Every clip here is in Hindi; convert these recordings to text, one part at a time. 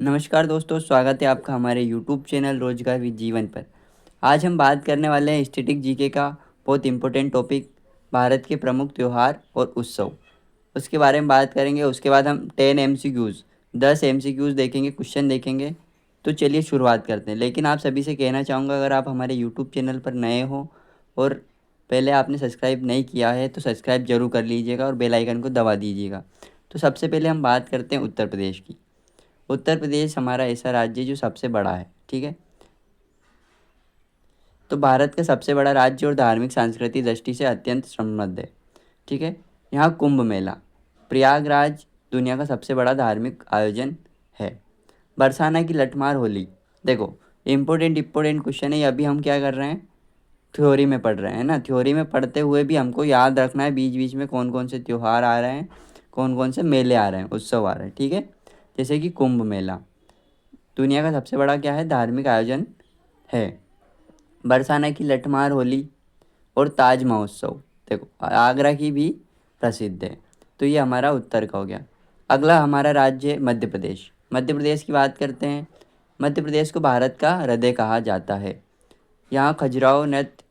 नमस्कार दोस्तों, स्वागत है आपका हमारे यूट्यूब चैनल रोजगार विद जीवन पर। आज हम बात करने वाले हैं स्टैटिक जीके का बहुत इम्पोर्टेंट टॉपिक, भारत के प्रमुख त्यौहार और उत्सव। उसके बारे में बात करेंगे। उसके बाद हम 10 एमसीक्यूज़ 10 एमसीक्यूज़ देखेंगे, क्वेश्चन देखेंगे। तो चलिए शुरुआत करते हैं। लेकिन आप सभी से कहना चाहूँगा, अगर आप हमारे यूट्यूब चैनल पर नए हो और पहले आपने सब्सक्राइब नहीं किया है तो सब्सक्राइब जरूर कर लीजिएगा और बेल आइकन को दबा दीजिएगा। तो सबसे पहले हम बात करते हैं उत्तर प्रदेश की। उत्तर प्रदेश हमारा ऐसा राज्य है जो सबसे बड़ा है, ठीक है। तो भारत का सबसे बड़ा राज्य और धार्मिक सांस्कृतिक दृष्टि से अत्यंत समृद्ध है, ठीक है। यहाँ कुंभ मेला, प्रयागराज दुनिया का सबसे बड़ा धार्मिक आयोजन है। बरसाना की लठमार होली। देखो, इम्पोर्टेंट क्वेश्चन है। अभी हम क्या कर रहे हैं, थ्योरी में पढ़ रहे हैं ना। थ्योरी में पढ़ते हुए भी हमको याद रखना है बीच बीच में कौन कौन से त्यौहार आ रहे हैं, कौन कौन से मेले आ रहे हैं, उत्सव आ रहे हैं, ठीक है। जैसे कि कुंभ मेला दुनिया का सबसे बड़ा क्या है, धार्मिक आयोजन है। बरसाना की लठमार होली और ताज महोत्सव, देखो आगरा की भी प्रसिद्ध है। तो ये हमारा उत्तर का हो गया। अगला हमारा राज्य है मध्य प्रदेश। मध्य प्रदेश की बात करते हैं। मध्य प्रदेश को भारत का हृदय कहा जाता है। यहाँ खजुराहो नृत्य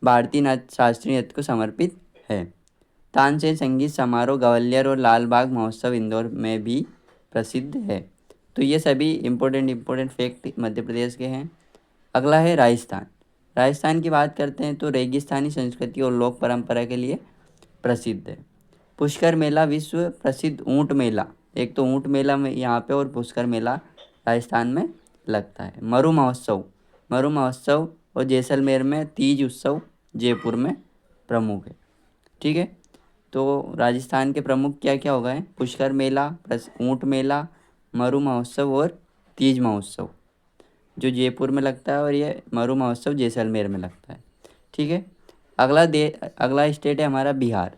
भारतीय नृत्य शास्त्रीय नृत्य को समर्पित है। तानसेन संगीत समारोह ग्वालियर और लाल बाग महोत्सव इंदौर में भी प्रसिद्ध है। तो ये सभी इम्पोर्टेंट फैक्ट मध्य प्रदेश के हैं। अगला है राजस्थान। राजस्थान की बात करते हैं तो रेगिस्तानी संस्कृति और लोक परंपरा के लिए प्रसिद्ध है। पुष्कर मेला विश्व प्रसिद्ध ऊंट मेला, एक तो ऊंट मेला में यहाँ पे और पुष्कर मेला राजस्थान में लगता है। मरु महोत्सव और जैसलमेर में तीज उत्सव जयपुर में प्रमुख है, ठीक है। तो राजस्थान के प्रमुख क्या क्या हो गए, पुष्कर मेला, ऊंट मेला, मरु महोत्सव और तीज महोत्सव जो जयपुर में लगता है, और ये मरु महोत्सव जैसलमेर में लगता है, ठीक है। अगला स्टेट है हमारा बिहार।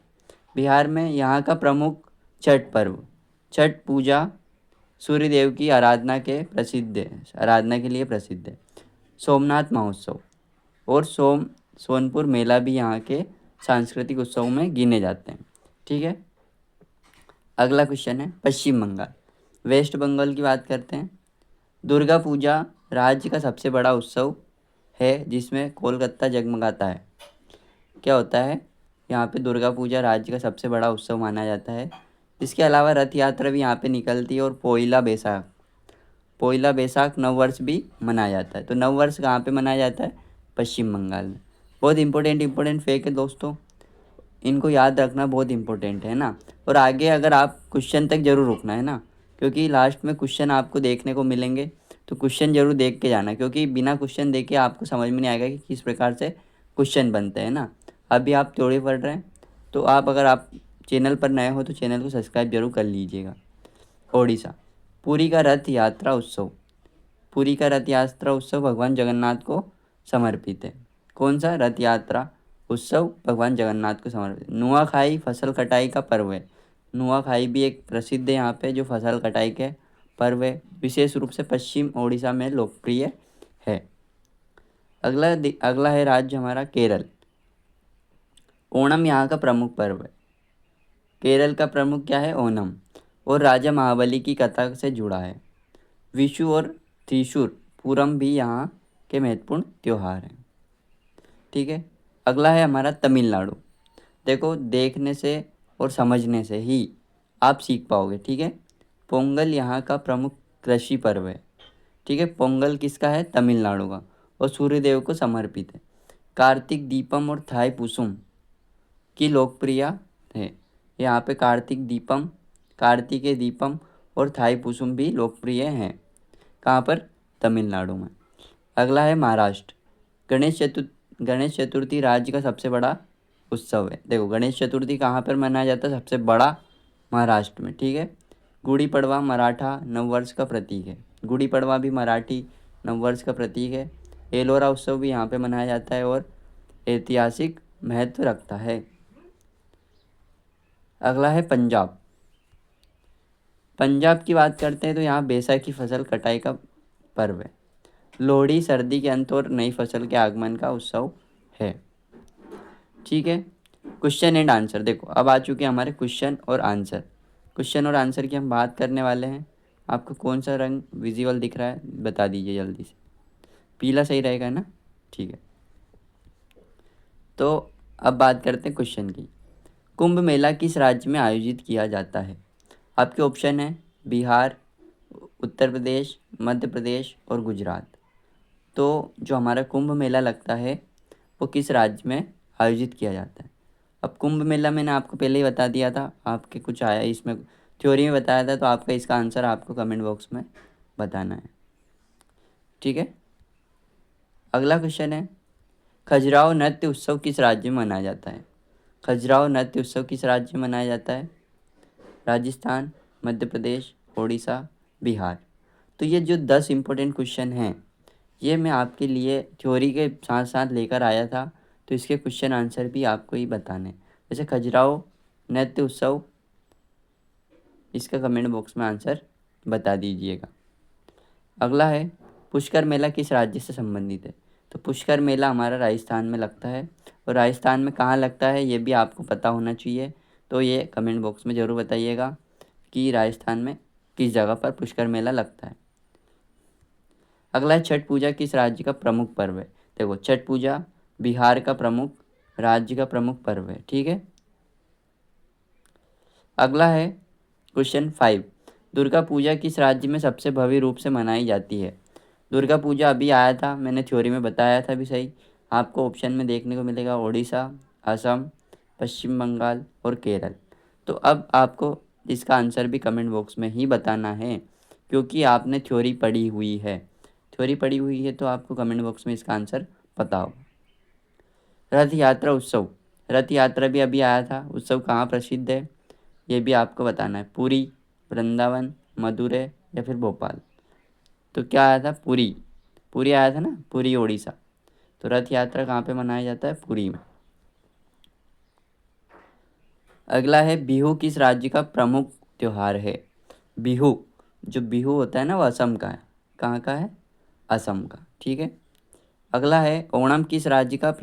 बिहार में यहाँ का प्रमुख छठ पर्व, छठ पूजा सूर्य देव की आराधना के लिए प्रसिद्ध है। सोमनाथ महोत्सव और सोनपुर मेला भी यहाँ के सांस्कृतिक उत्सव में गिने जाते हैं, ठीक है। अगला क्वेश्चन है पश्चिम बंगाल। वेस्ट बंगाल की बात करते हैं। दुर्गा पूजा राज्य का सबसे बड़ा उत्सव है जिसमें कोलकाता जगमगाता है। क्या होता है, यहाँ पे दुर्गा पूजा राज्य का सबसे बड़ा उत्सव माना जाता है। इसके अलावा रथ यात्रा भी यहाँ पे निकलती है और पोइला बैसाख नववर्ष भी मनाया जाता है। तो नववर्ष कहाँ पे मनाया जाता है, पश्चिम बंगाल में। बहुत इंपॉर्टेंट फेक है दोस्तों, इनको याद रखना बहुत इंपॉर्टेंट है ना। और आगे अगर आप क्वेश्चन तक जरूर रुकना है ना, क्योंकि लास्ट में क्वेश्चन आपको देखने को मिलेंगे। तो क्वेश्चन जरूर देख के जाना, क्योंकि बिना क्वेश्चन देखे आपको समझ में नहीं आएगा कि किस प्रकार से क्वेश्चन बनते हैं ना। अभी आप थ्योरी पढ़ रहे हैं, तो अगर आप चैनल पर नए हो तो चैनल को सब्सक्राइब जरूर कर लीजिएगा। ओडिशा, पुरी का रथ यात्रा उत्सव। पुरी का रथ यात्रा उत्सव भगवान जगन्नाथ को समर्पित है। कौन सा, रथ यात्रा उत्सव भगवान जगन्नाथ को समर्पित है। नुआखाई फसल कटाई का पर्व है। नुआखाई भी एक प्रसिद्ध है यहाँ पे, जो फसल कटाई के पर्व है, विशेष रूप से पश्चिम ओडिशा में लोकप्रिय है। अगला है राज्य हमारा केरल। ओणम यहाँ का प्रमुख पर्व है। केरल का प्रमुख क्या है, ओणम, और राजा महाबली की कथा से जुड़ा है। विशु और त्रिशूर पूरम भी यहाँ के महत्वपूर्ण त्यौहार हैं, ठीक है। अगला है हमारा तमिलनाडु। देखो, देखने से और समझने से ही आप सीख पाओगे, ठीक है। पोंगल यहाँ का प्रमुख कृषि पर्व है, ठीक है। पोंगल किसका है, तमिलनाडु का, और सूर्य देव को समर्पित है। कार्तिक दीपम और थाई पुसुम की लोकप्रिय है। यहाँ पे कार्तिकेय दीपम और थाई पुसुम भी लोकप्रिय हैं। कहाँ पर, तमिलनाडु में। अगला है महाराष्ट्र। गणेश चतुर्थी राज्य का सबसे बड़ा उत्सव है। देखो, गणेश चतुर्थी कहाँ पर मनाया जाता है, सबसे बड़ा महाराष्ट्र में, ठीक है। गुड़ी पड़वा मराठा नववर्ष का प्रतीक है। गुड़ी पड़वा भी मराठी नववर्ष का प्रतीक है। एलोरा उत्सव भी यहाँ पे मनाया जाता है और ऐतिहासिक महत्व रखता है। अगला है पंजाब। पंजाब की बात करते हैं तो यहाँ बैसाखी फसल कटाई का पर्व है। लोहड़ी सर्दी के अंत और नई फसल के आगमन का उत्सव है, ठीक है। क्वेश्चन एंड आंसर, देखो अब आ चुके हैं हमारे क्वेश्चन और आंसर। क्वेश्चन और आंसर की हम बात करने वाले हैं। आपको कौन सा रंग विजिबल दिख रहा है बता दीजिए जल्दी से। पीला सही रहेगा ना? ठीक है। तो अब बात करते हैं क्वेश्चन की। कुंभ मेला किस राज्य में आयोजित किया जाता है? आपके ऑप्शन है बिहार, उत्तर प्रदेश, मध्य प्रदेश और गुजरात। तो जो हमारा कुंभ मेला लगता है वो किस राज्य में आयोजित किया जाता है? अब कुंभ मेला मैंने आपको पहले ही बता दिया था, आपके कुछ आया इसमें थ्योरी में बताया था, तो आपका इसका आंसर आपको कमेंट बॉक्स में बताना है। ठीक है। अगला क्वेश्चन है, खजुराहो नृत्य उत्सव किस राज्य में मनाया जाता है? खजुराहो नृत्य उत्सव किस राज्य में मनाया जाता है? राजस्थान, मध्य प्रदेश, उड़ीसा, बिहार। तो ये जो 10 इम्पोर्टेंट क्वेश्चन हैं ये मैं आपके लिए थ्योरी के साथ साथ लेकर आया था, तो इसके क्वेश्चन आंसर भी आपको ही बताने हैं। जैसे खजुराहो नृत्य उत्सव, इसका कमेंट बॉक्स में आंसर बता दीजिएगा। अगला है, पुष्कर मेला किस राज्य से संबंधित है? तो पुष्कर मेला हमारा राजस्थान में लगता है, और राजस्थान में कहाँ लगता है ये भी आपको पता होना चाहिए। तो ये कमेंट बॉक्स में ज़रूर बताइएगा कि राजस्थान में किस जगह पर पुष्कर मेला लगता है। अगला है, छठ पूजा किस राज्य का प्रमुख पर्व है? देखो, छठ पूजा बिहार का प्रमुख राज्य का प्रमुख पर्व है। ठीक है। अगला है क्वेश्चन 5, दुर्गा पूजा किस राज्य में सबसे भव्य रूप से मनाई जाती है? दुर्गा पूजा अभी आया था, मैंने थ्योरी में बताया था भी सही। आपको ऑप्शन में देखने को मिलेगा उड़ीसा, असम, पश्चिम बंगाल और केरल। तो अब आपको इसका आंसर भी कमेंट बॉक्स में ही बताना है, क्योंकि आपने थ्योरी पढ़ी हुई है। थ्योरी पढ़ी हुई है तो आपको कमेंट बॉक्स में इसका आंसर पता होगा। रथ यात्रा उत्सव, रथ यात्रा भी अभी आया था, उत्सव कहाँ प्रसिद्ध है ये भी आपको बताना है। पुरी, वृंदावन, मदुरै या फिर भोपाल। तो क्या आया था? पुरी। पुरी आया था ना, पुरी उड़ीसा। तो रथ यात्रा कहाँ पे मनाया जाता है? पुरी में। अगला है, बिहू किस राज्य का प्रमुख त्योहार है? बिहू, जो बिहू होता है ना वो असम का है। कहाँ का है? असम का। ठीक है। अगला है, ओणम किस राज्य का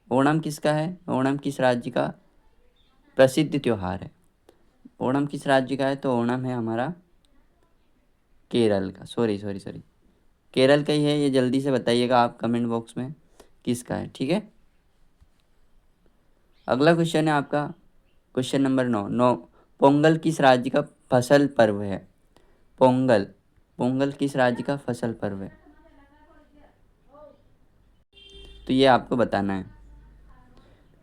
ओणम किसका है? ओणम किस राज्य का प्रसिद्ध त्योहार है? ओणम किस राज्य का है? तो ओणम है हमारा केरल का। सॉरी सॉरी सॉरी, केरल का ही है। ये जल्दी से बताइएगा आप कमेंट बॉक्स में किसका है। ठीक है। अगला क्वेश्चन है आपका क्वेश्चन नंबर 9। पोंगल किस राज्य का फसल पर्व है? पोंगल, पोंगल किस राज्य का फसल पर्व है? तो ये आपको बताना है।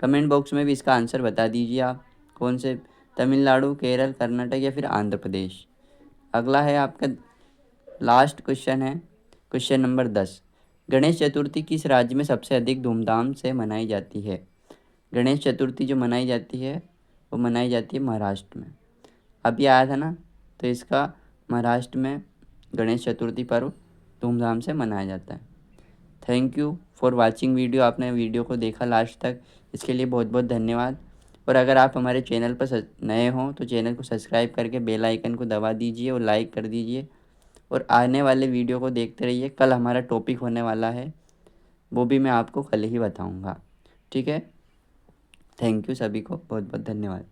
कमेंट बॉक्स में भी इसका आंसर बता दीजिए आप, कौन से, तमिलनाडु, केरल, कर्नाटक या फिर आंध्र प्रदेश। अगला है आपका लास्ट क्वेश्चन है क्वेश्चन नंबर 10। गणेश चतुर्थी किस राज्य में सबसे अधिक धूमधाम से मनाई जाती है? गणेश चतुर्थी जो मनाई जाती है वो मनाई जाती है महाराष्ट्र में। अभी आया था ना, तो इसका महाराष्ट्र में गणेश चतुर्थी पर्व धूमधाम से मनाया जाता है। Thank you for watching video. आपने वीडियो को देखा लास्ट तक, इसके लिए बहुत बहुत धन्यवाद। और अगर आप हमारे चैनल पर नए हों तो चैनल को सब्सक्राइब करके बेल आइकन को दबा दीजिए और लाइक कर दीजिए, और आने वाले वीडियो को देखते रहिए। कल हमारा टॉपिक होने वाला है, वो भी मैं आपको कल ही बताऊँगा। ठीक है। थैंक यू, सभी को बहुत बहुत धन्यवाद।